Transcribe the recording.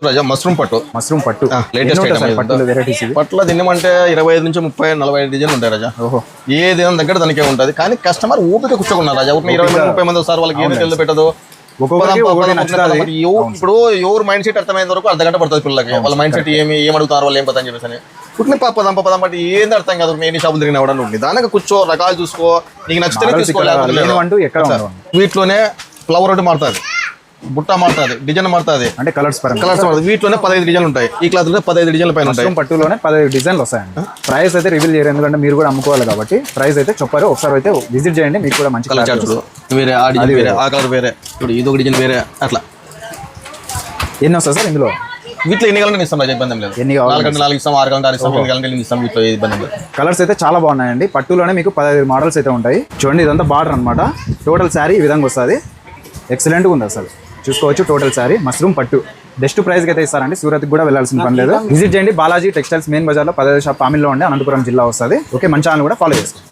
రాజా mushroom పట్టు latest varieties పట్టులో తినమంటే 25 నుంచి 30 45 డిజైన్ ఉంటాయి రాజా. ఓహో, ఏ దినం దగ్గర దానికే ఉంటుంది. కానీ కస్టమర్ ఓపిక కూర్చోకున్నారు రాజా. 20 మంది 30 మంది ఒకసారి వాళ్ళకి ఏమి తెలియదు పెట్టదు. ఇప్పుడు ఎవరు మైండ్ సెట్ అర్థమైన వరకు అర్ధగంట పడుతుంది పిల్లలకి. వాళ్ళ మైండ్ సెట్ ఏమి అడుగుతారు వాళ్ళు ఏం పని అని చెప్పేసి పుట్టిన పదం బట్టి ఏంది అర్థం కాదు. ఎన్ని షాపులు తిరిగిన కూడా ఉంటుంది. దానికి కూర్చో రకాలు చూసుకో, నీకు నచ్చితే తీసుకోవాలి. వీటిలోనే ఫ్లవర్ ఒకటి మారుతుంది, బుట్ట మారుతుంది, డిజైన్ మారుతుంది, అంటే కలర్స్ మారుతుంది. వీటిలోనే 15 డిజైన్లు ఉంటాయి. ఈ క్లాత్ లో 15 డిజైన్ల పైన ఉంటాయి. పట్టులోనే 15 డిజైన్లు వస్తాయండి. ప్రైస్ అయితే రివీల్ చేయరు, ఎందుకంటే మీరు కూడా అమ్ముకోవాలి కాబట్టి. ప్రైస్ అయితే చెప్పారు, ఒకసారి అయితే విజిట్ చేయండి, మీకు కూడా మంచి కలర్ చార్ట్స్ వేరే, ఆ డిజైన్ వేరే, ఆ కలర్ వేరే, ఇప్పుడు ఇది ఒక డిజైన్ వేరే, అట్లా ఎన్ని వస్తాయి సార్ ఇందులో? వీటిలో ఎన్ని కావాలంటే ఇస్తాం రాజా, ఇబ్బంది లేదు. 4 ఇస్తాం, 6 గంటలు ఇస్తాం, 8 గంటలు ఇస్తాం. వీటిలో ఇబ్బంది లేదు. కలర్స్ అయితే చాలా బాగున్నాయండి. పట్టులోనే మీకు 15 మోడల్స్ అయితే ఉంటాయి. చూడండి, ఇదంతా బార్డర్ అనమాట. టోటల్ శారీ ఈ విధంగా వస్తుంది. ఎక్సలెంట్గా ఉంది అసలు, చూసుకోవచ్చు. టోటల్ శారీ మష్రూమ్ పట్టు బెస్ట్ ప్రైస్కి అయితే ఇస్తారండి. సూరత్కి కూడా వెళ్ళాల్సిన పని లేదు. విజిట్ చేయండి. బాలాజీ టెక్స్టైల్స్ మెయిన్ బజార్లో 15 షాప్ పామిల్లో ఉండే అనంతపురం జిల్లా వస్తుంది. ఓకే, మన ఛానల్ కూడా ఫాలో చేసుకోండి.